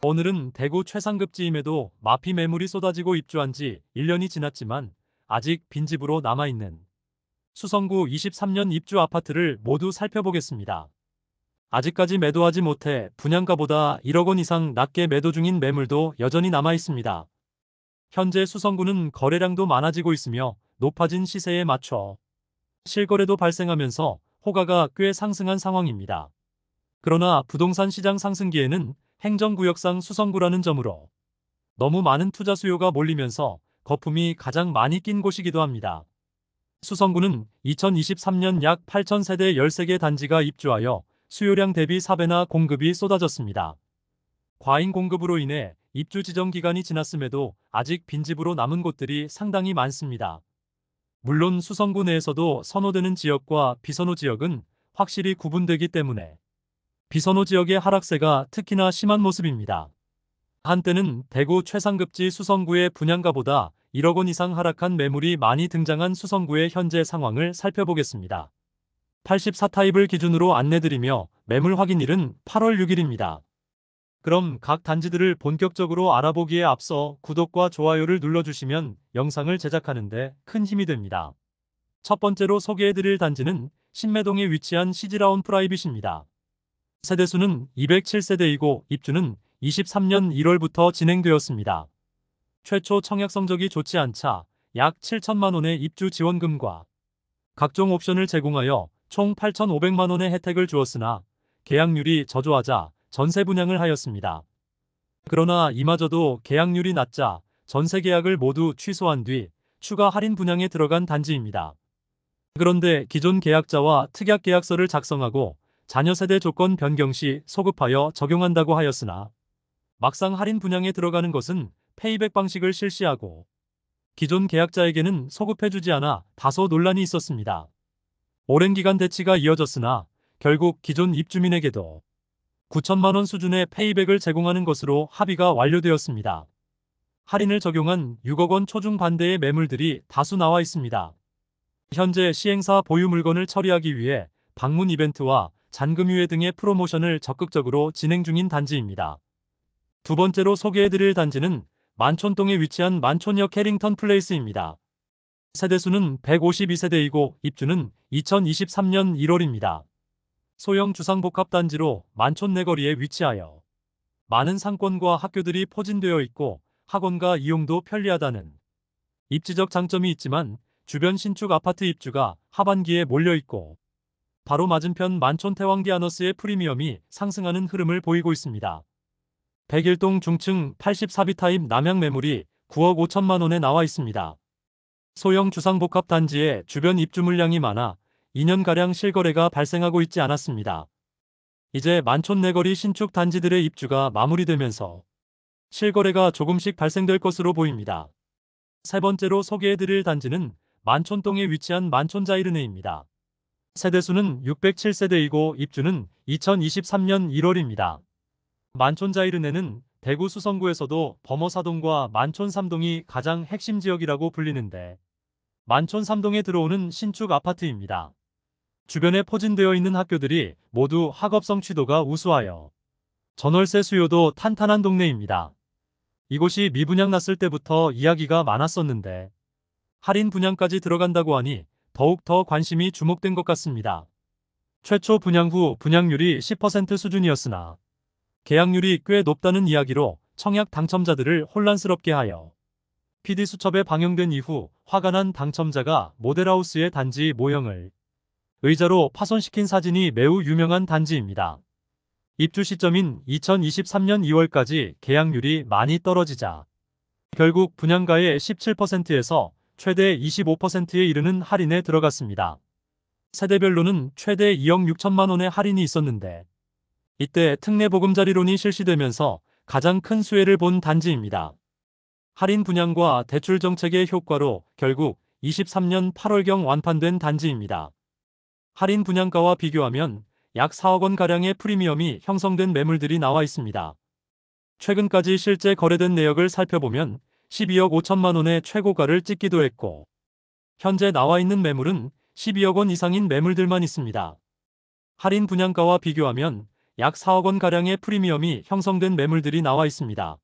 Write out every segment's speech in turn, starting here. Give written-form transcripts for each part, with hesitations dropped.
오늘은 대구 최상급지임에도 마피 매물이 쏟아지고 입주한 지 1년이 지났지만 아직 빈집으로 남아있는 수성구 23년 입주 아파트를 모두 살펴보겠습니다. 아직까지 매도하지 못해 분양가보다 1억 원 이상 낮게 매도 중인 매물도 여전히 남아있습니다. 현재 수성구는 거래량도 많아지고 있으며 높아진 시세에 맞춰 실거래도 발생하면서 호가가 꽤 상승한 상황입니다. 그러나 부동산 시장 상승기에는 행정구역상 수성구라는 점으로 너무 많은 투자 수요가 몰리면서 거품이 가장 많이 낀 곳이기도 합니다. 수성구는 2023년 약 8,000세대 13개 단지가 입주하여 수요량 대비 4배나 공급이 쏟아졌습니다. 과잉 공급으로 인해 입주 지정 기간이 지났음에도 아직 빈집으로 남은 곳들이 상당히 많습니다. 물론 수성구 내에서도 선호되는 지역과 비선호 지역은 확실히 구분되기 때문에 비선호 지역의 하락세가 특히나 심한 모습입니다. 한때는 대구 최상급지 수성구의 분양가보다 1억 원 이상 하락한 매물이 많이 등장한 수성구의 현재 상황을 살펴보겠습니다. 84타입을 기준으로 안내드리며 매물 확인일은 8월 6일입니다. 그럼 각 단지들을 본격적으로 알아보기에 앞서 구독과 좋아요를 눌러주시면 영상을 제작하는데 큰 힘이 됩니다. 첫 번째로 소개해드릴 단지는 신매동에 위치한 시즈라운 프라이빗입니다. 세대수는 207세대이고 입주는 23년 1월부터 진행되었습니다. 최초 청약 성적이 좋지 않자 약 7천만 원의 입주 지원금과 각종 옵션을 제공하여 총 8,500만 원의 혜택을 주었으나 계약률이 저조하자 전세 분양을 하였습니다. 그러나 이마저도 계약률이 낮자 전세 계약을 모두 취소한 뒤 추가 할인 분양에 들어간 단지입니다. 그런데 기존 계약자와 특약 계약서를 작성하고 자녀 세대 조건 변경 시 소급하여 적용한다고 하였으나 막상 할인 분양에 들어가는 것은 페이백 방식을 실시하고 기존 계약자에게는 소급해주지 않아 다소 논란이 있었습니다. 오랜 기간 대치가 이어졌으나 결국 기존 입주민에게도 9천만 원 수준의 페이백을 제공하는 것으로 합의가 완료되었습니다. 할인을 적용한 6억 원 초중 반대의 매물들이 다수 나와 있습니다. 현재 시행사 보유 물건을 처리하기 위해 방문 이벤트와 잔금유예 등의 프로모션을 적극적으로 진행 중인 단지입니다. 두 번째로 소개해드릴 단지는 만촌동에 위치한 만촌역 해링턴 플레이스입니다. 세대수는 152세대이고 입주는 2023년 1월입니다. 소형 주상복합단지로 만촌 내거리에 위치하여 많은 상권과 학교들이 포진되어 있고 학원가 이용도 편리하다는 입지적 장점이 있지만 주변 신축 아파트 입주가 하반기에 몰려있고 바로 맞은편 만촌 태왕디아너스의 프리미엄이 상승하는 흐름을 보이고 있습니다. 101동 중층 84비 타입 남향 매물이 9억 5천만 원에 나와 있습니다. 소형 주상복합 단지에 주변 입주 물량이 많아 2년가량 실거래가 발생하고 있지 않았습니다. 이제 만촌 내거리 신축 단지들의 입주가 마무리되면서 실거래가 조금씩 발생될 것으로 보입니다. 세 번째로 소개해드릴 단지는 만촌동에 위치한 만촌자이르네입니다. 세대수는 607세대이고 입주는 2023년 1월입니다. 만촌자이르네는 대구 수성구에서도 범어사동과 만촌 3동이 가장 핵심 지역이라고 불리는데 만촌 3동에 들어오는 신축 아파트입니다. 주변에 포진되어 있는 학교들이 모두 학업 성취도가 우수하여 전월세 수요도 탄탄한 동네입니다. 이곳이 미분양 났을 때부터 이야기가 많았었는데 할인 분양까지 들어간다고 하니 더욱 더 관심이 주목된 것 같습니다. 최초 분양 후 분양률이 10% 수준이었으나 계약률이 꽤 높다는 이야기로 청약 당첨자들을 혼란스럽게 하여 PD수첩에 방영된 이후 화가 난 당첨자가 모델하우스의 단지 모형을 의자로 파손시킨 사진이 매우 유명한 단지입니다. 입주 시점인 2023년 2월까지 계약률이 많이 떨어지자 결국 분양가의 17%에서 최대 25%에 이르는 할인에 들어갔습니다. 세대별로는 최대 2억 6천만 원의 할인이 있었는데 이때 특례보금자리론이 실시되면서 가장 큰 수혜를 본 단지입니다. 할인 분양과 대출 정책의 효과로 결국 23년 8월경 완판된 단지입니다. 할인 분양가와 비교하면 약 4억 원가량의 프리미엄이 형성된 매물들이 나와 있습니다. 최근까지 실제 거래된 내역을 살펴보면 12억 5천만 원의 최고가를 찍기도 했고 현재 나와 있는 매물은 12억 원 이상인 매물들만 있습니다. 할인 분양가와 비교하면 약 4억 원가량의 프리미엄이 형성된 매물들이 나와 있습니다.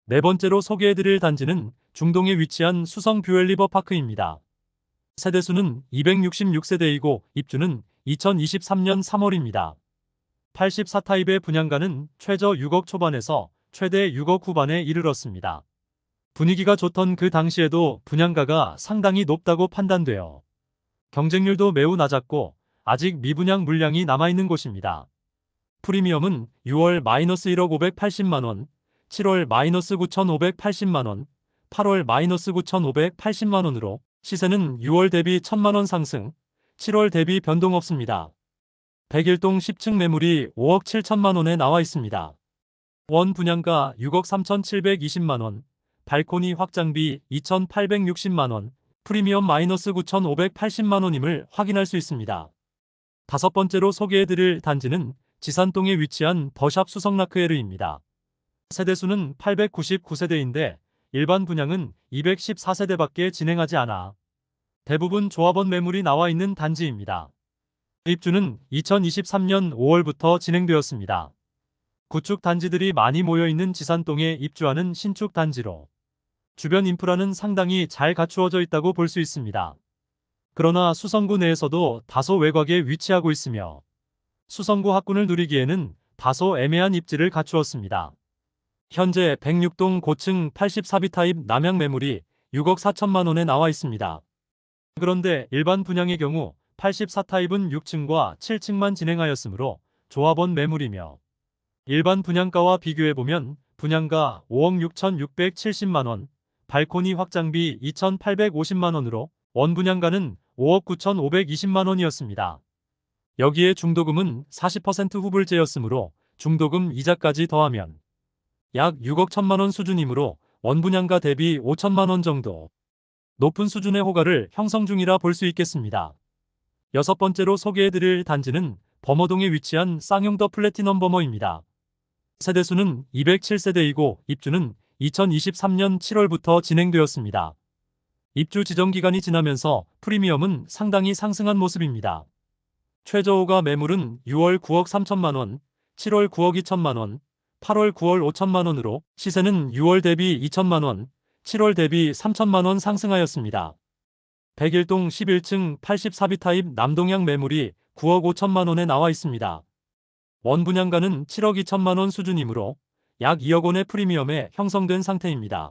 네 번째로 소개해드릴 단지는 중동에 위치한 수성 뷰엘리버파크입니다. 세대수는 266세대이고 입주는 2023년 3월입니다. 84타입의 분양가는 최저 6억 초반에서 최대 6억 후반에 이르렀습니다. 분위기가 좋던 그 당시에도 분양가가 상당히 높다고 판단되어 경쟁률도 매우 낮았고 아직 미분양 물량이 남아있는 곳입니다. 프리미엄은 6월 -1억 580만원, 7월 -9,580만원, 8월 -9,580만원으로 시세는 6월 대비 1,000만원 상승, 7월 대비 변동 없습니다. 101동 10층 매물이 5억 7천만원에 나와 있습니다. 원 분양가 6억 3,720만원, 발코니 확장비 2,860만원, 프리미엄 -9,580만원임을 확인할 수 있습니다. 다섯 번째로 소개해드릴 단지는 지산동에 위치한 버샵 수성라크에르입니다. 세대수는 899세대인데 일반 분양은 214세대밖에 진행하지 않아 대부분 조합원 매물이 나와 있는 단지입니다. 입주는 2023년 5월부터 진행되었습니다. 구축 단지들이 많이 모여있는 지산동에 입주하는 신축 단지로 주변 인프라는 상당히 잘 갖추어져 있다고 볼 수 있습니다. 그러나 수성구 내에서도 다소 외곽에 위치하고 있으며 수성구 학군을 누리기에는 다소 애매한 입지를 갖추었습니다. 현재 106동 고층 84비 타입 남양 매물이 6억 4천만원에 나와 있습니다. 그런데 일반 분양의 경우 84타입은 6층과 7층만 진행하였으므로 조합원 매물이며 일반 분양가와 비교해보면 분양가 5억 6,670만원, 발코니 확장비 2,850만원으로 원 분양가는 5억 9,520만원이었습니다. 여기에 중도금은 40% 후불제였으므로 중도금 이자까지 더하면 약 6억 1천만원 수준이므로 원 분양가 대비 5천만원 정도 높은 수준의 호가를 형성 중이라 볼 수 있겠습니다. 여섯 번째로 소개해드릴 단지는 범어동에 위치한 쌍용 더 플래티넘 범어입니다. 세대수는 207세대이고 입주는 2023년 7월부터 진행되었습니다. 입주 지정 기간이 지나면서 프리미엄은 상당히 상승한 모습입니다. 최저호가 매물은 6월 9억 3천만원, 7월 9억 2천만원, 8월 9월 5천만원으로 시세는 6월 대비 2천만원, 7월 대비 3천만원 상승하였습니다. 101동 11층 84비 타입 남동향 매물이 9억 5천만원에 나와 있습니다. 원 분양가는 7억 2천만원 수준이므로 약 2억 원의 프리미엄에 형성된 상태입니다.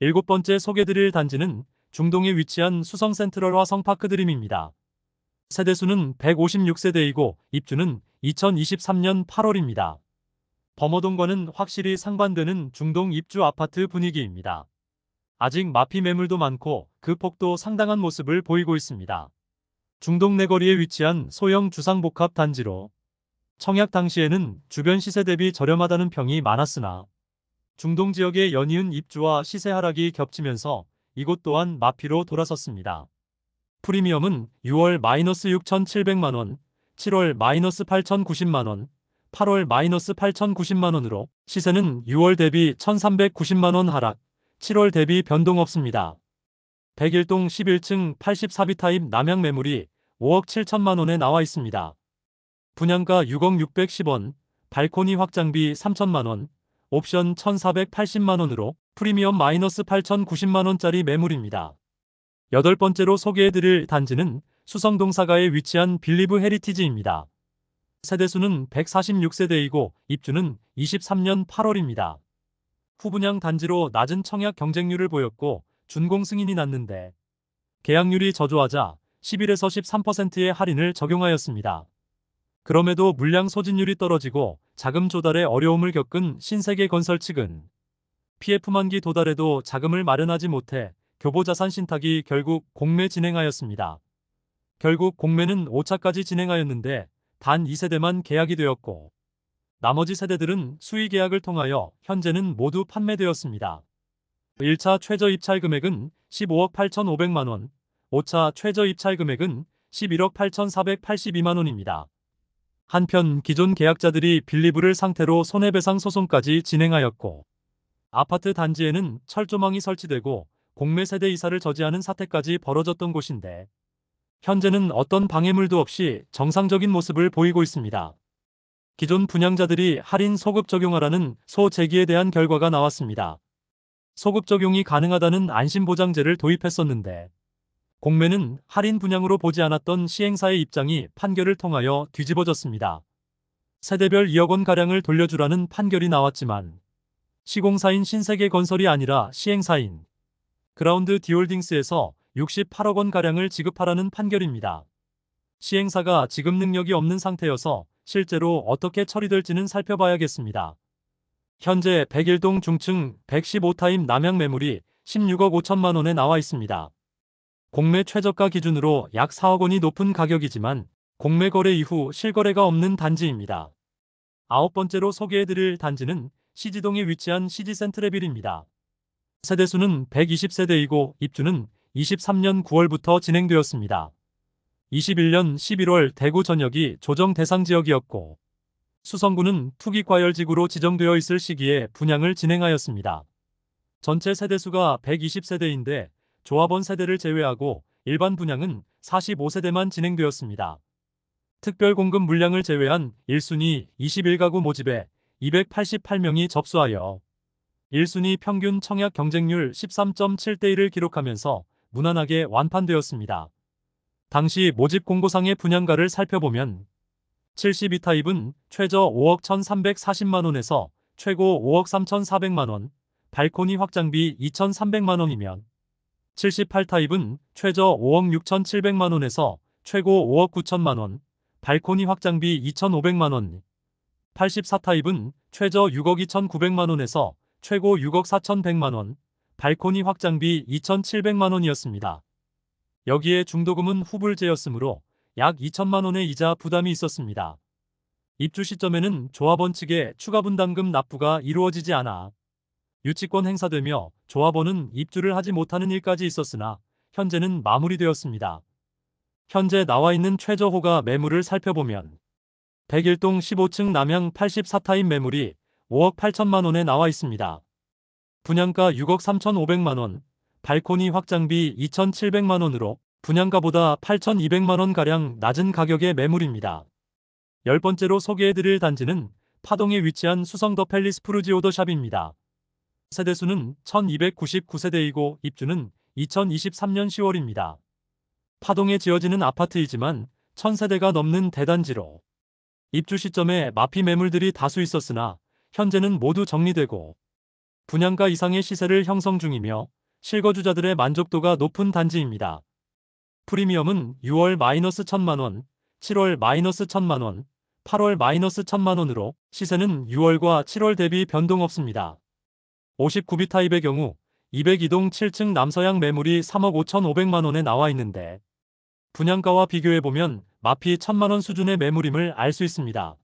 일곱 번째 소개드릴 단지는 중동에 위치한 수성 센트럴 화성파크 드림입니다. 세대수는 156세대이고 입주는 2023년 8월입니다. 범어동과는 확실히 상반되는 중동 입주 아파트 분위기입니다. 아직 마피 매물도 많고 그 폭도 상당한 모습을 보이고 있습니다. 중동 내거리에 위치한 소형 주상복합 단지로 청약 당시에는 주변 시세 대비 저렴하다는 평이 많았으나 중동 지역의 연이은 입주와 시세 하락이 겹치면서 이곳 또한 마피로 돌아섰습니다. 프리미엄은 6월 -6,700만원, 7월 -8,090만원, 8월 -8,090만원으로 시세는 6월 대비 1,390만원 하락, 7월 대비 변동 없습니다. 101동 11층 84비 타입 남양 매물이 5억 7천만원에 나와 있습니다. 분양가 6억 610원, 발코니 확장비 3천만원, 옵션 1,480만원으로 프리미엄 -8,090만원짜리 매물입니다. 여덟 번째로 소개해드릴 단지는 수성동 사가에 위치한 빌리브 헤리티지입니다. 세대수는 146세대이고 입주는 23년 8월입니다. 후분양 단지로 낮은 청약 경쟁률을 보였고 준공 승인이 났는데 계약률이 저조하자 11에서 13%의 할인을 적용하였습니다. 그럼에도 물량 소진율이 떨어지고 자금 조달에 어려움을 겪은 신세계건설 측은 PF 만기 도달에도 자금을 마련하지 못해 교보자산 신탁이 결국 공매 진행하였습니다. 결국 공매는 5차까지 진행하였는데 단 2세대만 계약이 되었고 나머지 세대들은 수의 계약을 통하여 현재는 모두 판매되었습니다. 1차 최저 입찰 금액은 15억 8,500만원, 5차 최저 입찰 금액은 11억 8,482만원입니다. 한편 기존 계약자들이 빌리브를 상태로 손해배상 소송까지 진행하였고 아파트 단지에는 철조망이 설치되고 공매 세대 이사를 저지하는 사태까지 벌어졌던 곳인데 현재는 어떤 방해물도 없이 정상적인 모습을 보이고 있습니다. 기존 분양자들이 할인 소급 적용하라는 소제기에 대한 결과가 나왔습니다. 소급 적용이 가능하다는 안심보장제를 도입했었는데 공매는 할인 분양으로 보지 않았던 시행사의 입장이 판결을 통하여 뒤집어졌습니다. 세대별 2억 원가량을 돌려주라는 판결이 나왔지만 시공사인 신세계건설이 아니라 시행사인 그라운드 디홀딩스에서 68억 원가량을 지급하라는 판결입니다. 시행사가 지급 능력이 없는 상태여서 실제로 어떻게 처리될지는 살펴봐야겠습니다. 현재 101동 중층 115타임 남양 매물이 16억 5천만 원에 나와 있습니다. 공매 최저가 기준으로 약 4억 원이 높은 가격이지만 공매 거래 이후 실거래가 없는 단지입니다. 아홉 번째로 소개해드릴 단지는 시지동에 위치한 시지센트레빌입니다. 세대수는 120세대이고 입주는 23년 9월부터 진행되었습니다. 21년 11월 대구 전역이 조정 대상 지역이었고 수성구는 투기과열지구로 지정되어 있을 시기에 분양을 진행하였습니다. 전체 세대수가 120세대인데 조합원 세대를 제외하고 일반 분양은 45세대만 진행되었습니다. 특별 공급 물량을 제외한 1순위 21가구 모집에 288명이 접수하여 1순위 평균 청약 경쟁률 13.7대1을 기록하면서 무난하게 완판되었습니다. 당시 모집 공고상의 분양가를 살펴보면 72타입은 최저 5억 1,340만원에서 최고 5억 3,400만원, 발코니 확장비 2,300만원이면 78타입은 최저 5억 6,700만원에서 최고 5억 9천만원, 발코니 확장비 2,500만원, 84타입은 최저 6억 2,900만원에서 최고 6억 4,100만원, 발코니 확장비 2,700만원이었습니다. 여기에 중도금은 후불제였으므로 약 2천만원의 이자 부담이 있었습니다. 입주 시점에는 조합원 측에 추가 분담금 납부가 이루어지지 않아 유치권 행사되며 조합원은 입주를 하지 못하는 일까지 있었으나 현재는 마무리되었습니다. 현재 나와 있는 최저호가 매물을 살펴보면 101동 15층 남양 84타입 매물이 5억 8천만원에 나와 있습니다. 분양가 6억 3,500만원, 발코니 확장비 2,700만원으로 분양가보다 8,200만원가량 낮은 가격의 매물입니다. 10번째로 소개해드릴 단지는 파동에 위치한 수성 더 팰리스 푸르지오더샵입니다. 세대수는 1299세대이고 입주는 2023년 10월입니다. 파동에 지어지는 아파트이지만 1000세대가 넘는 대단지로 입주 시점에 마피 매물들이 다수 있었으나 현재는 모두 정리되고 분양가 이상의 시세를 형성 중이며 실거주자들의 만족도가 높은 단지입니다. 프리미엄은 6월 -1,000만원, 7월 -1,000만원, 8월 -1,000만원으로 시세는 6월과 7월 대비 변동 없습니다. 59비 타입의 경우 202동 7층 남서양 매물이 3억 5,500만원에 나와 있는데 분양가와 비교해보면 마피 1,000만원 수준의 매물임을 알 수 있습니다.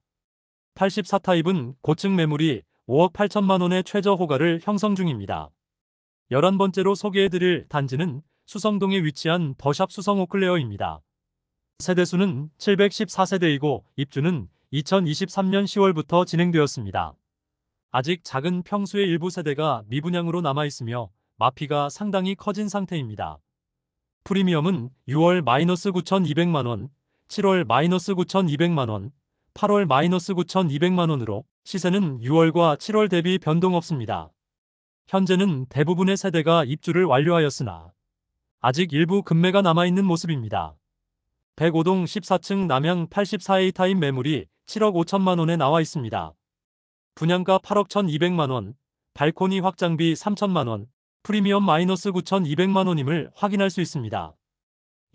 84타입은 고층 매물이 5억 8천만원의 최저 호가를 형성 중입니다. 11번째로 소개해드릴 단지는 수성동에 위치한 더샵 수성 오클레어입니다. 세대수는 714세대이고 입주는 2023년 10월부터 진행되었습니다. 아직 작은 평수의 일부 세대가 미분양으로 남아있으며 마피가 상당히 커진 상태입니다. 프리미엄은 6월 -9,200만원, 7월 -9,200만원, 8월 -9,200만원으로 시세는 6월과 7월 대비 변동 없습니다. 현재는 대부분의 세대가 입주를 완료하였으나 아직 일부 급매가 남아있는 모습입니다. 105동 14층 남양 84A 타입 매물이 7억 5천만원에 나와 있습니다. 분양가 8억 1,200만원, 발코니 확장비 3천만원, 프리미엄 -9,200만원임을 확인할 수 있습니다.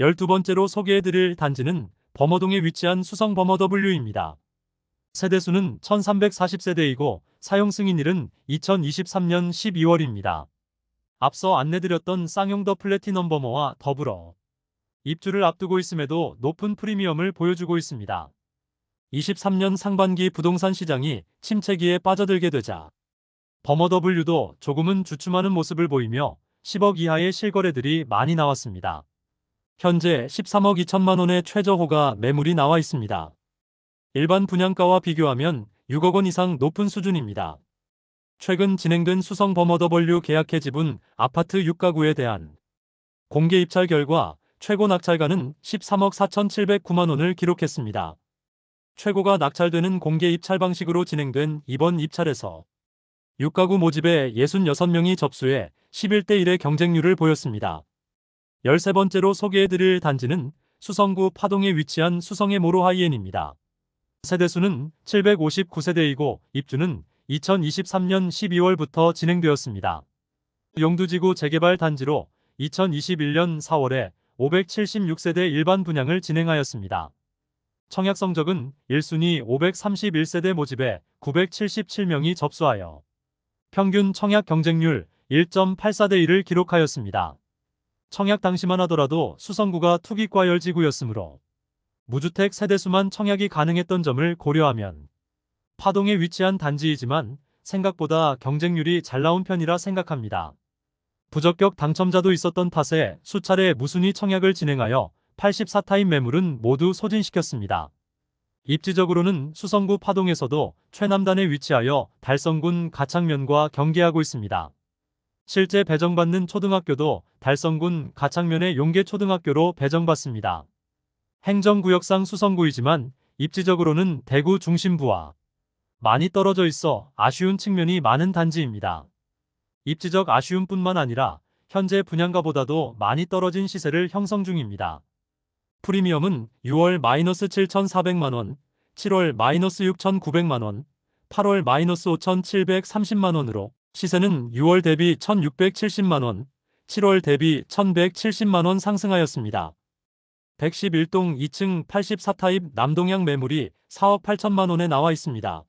12번째로 소개해드릴 단지는 범어동에 위치한 수성 범어 W입니다. 세대수는 1340세대이고 사용 승인일은 2023년 12월입니다. 앞서 안내드렸던 쌍용 더 플래티넘 범어와 더불어 입주를 앞두고 있음에도 높은 프리미엄을 보여주고 있습니다. 23년 상반기 부동산 시장이 침체기에 빠져들게 되자 범어 W도 조금은 주춤하는 모습을 보이며 10억 이하의 실거래들이 많이 나왔습니다. 현재 13억 2천만원의 최저호가 매물이 나와 있습니다. 일반 분양가와 비교하면 6억 원 이상 높은 수준입니다. 최근 진행된 수성 범어 W 계약해 지분 아파트 6가구에 대한 공개 입찰 결과 최고 낙찰가는 13억 4,709만원을 기록했습니다. 최고가 낙찰되는 공개 입찰 방식으로 진행된 이번 입찰에서 6가구 모집에 66명이 접수해 11대 1의 경쟁률을 보였습니다. 13번째로 소개해드릴 단지는 수성구 파동에 위치한 수성의 모로 하이엔입니다. 세대수는 759세대이고 입주는 2023년 12월부터 진행되었습니다. 용두지구 재개발 단지로 2021년 4월에 576세대 일반 분양을 진행하였습니다. 청약 성적은 1순위 531세대 모집에 977명이 접수하여 평균 청약 경쟁률 1.84대 1을 기록하였습니다. 청약 당시만 하더라도 수성구가 투기과열지구였으므로 무주택 세대수만 청약이 가능했던 점을 고려하면 파동에 위치한 단지이지만 생각보다 경쟁률이 잘 나온 편이라 생각합니다. 부적격 당첨자도 있었던 탓에 수차례 무순위 청약을 진행하여 84타입 매물은 모두 소진시켰습니다. 입지적으로는 수성구 파동에서도 최남단에 위치하여 달성군 가창면과 경계하고 있습니다. 실제 배정받는 초등학교도 달성군 가창면의 용계초등학교로 배정받습니다. 행정구역상 수성구이지만 입지적으로는 대구 중심부와 많이 떨어져 있어 아쉬운 측면이 많은 단지입니다. 입지적 아쉬움뿐만 아니라 현재 분양가보다도 많이 떨어진 시세를 형성 중입니다. 프리미엄은 6월 -7,400만원, 7월 -6,900만원, 8월 -5,730만원으로 시세는 6월 대비 1,670만원, 7월 대비 1,170만원 상승하였습니다. 111동 2층 84타입 남동향 매물이 4억 8천만원에 나와 있습니다.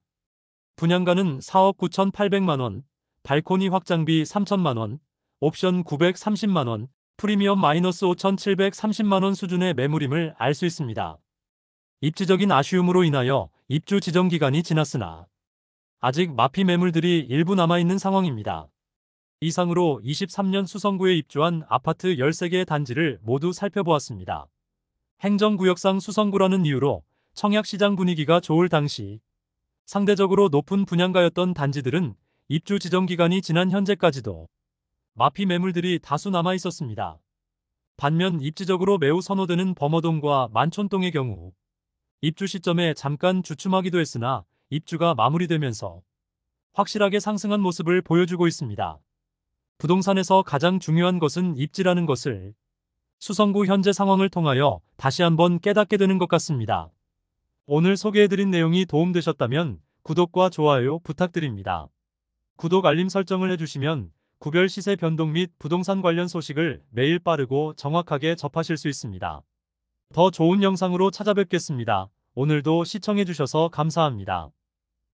분양가는 4억 9,800만원, 발코니 확장비 3천만원, 옵션 930만원, 프리미엄 -5,730만원 수준의 매물임을 알 수 있습니다. 입지적인 아쉬움으로 인하여 입주 지정 기간이 지났으나 아직 마피 매물들이 일부 남아있는 상황입니다. 이상으로 23년 수성구에 입주한 아파트 13개의 단지를 모두 살펴보았습니다. 행정구역상 수성구라는 이유로 청약시장 분위기가 좋을 당시 상대적으로 높은 분양가였던 단지들은 입주 지정 기간이 지난 현재까지도 마피 매물들이 다수 남아 있었습니다. 반면 입지적으로 매우 선호되는 범어동과 만촌동의 경우 입주 시점에 잠깐 주춤하기도 했으나 입주가 마무리되면서 확실하게 상승한 모습을 보여주고 있습니다. 부동산에서 가장 중요한 것은 입지라는 것을 수성구 현재 상황을 통하여 다시 한번 깨닫게 되는 것 같습니다. 오늘 소개해드린 내용이 도움되셨다면 구독과 좋아요 부탁드립니다. 구독 알림 설정을 해주시면 구별 시세 변동 및 부동산 관련 소식을 매일 빠르고 정확하게 접하실 수 있습니다. 더 좋은 영상으로 찾아뵙겠습니다. 오늘도 시청해주셔서 감사합니다.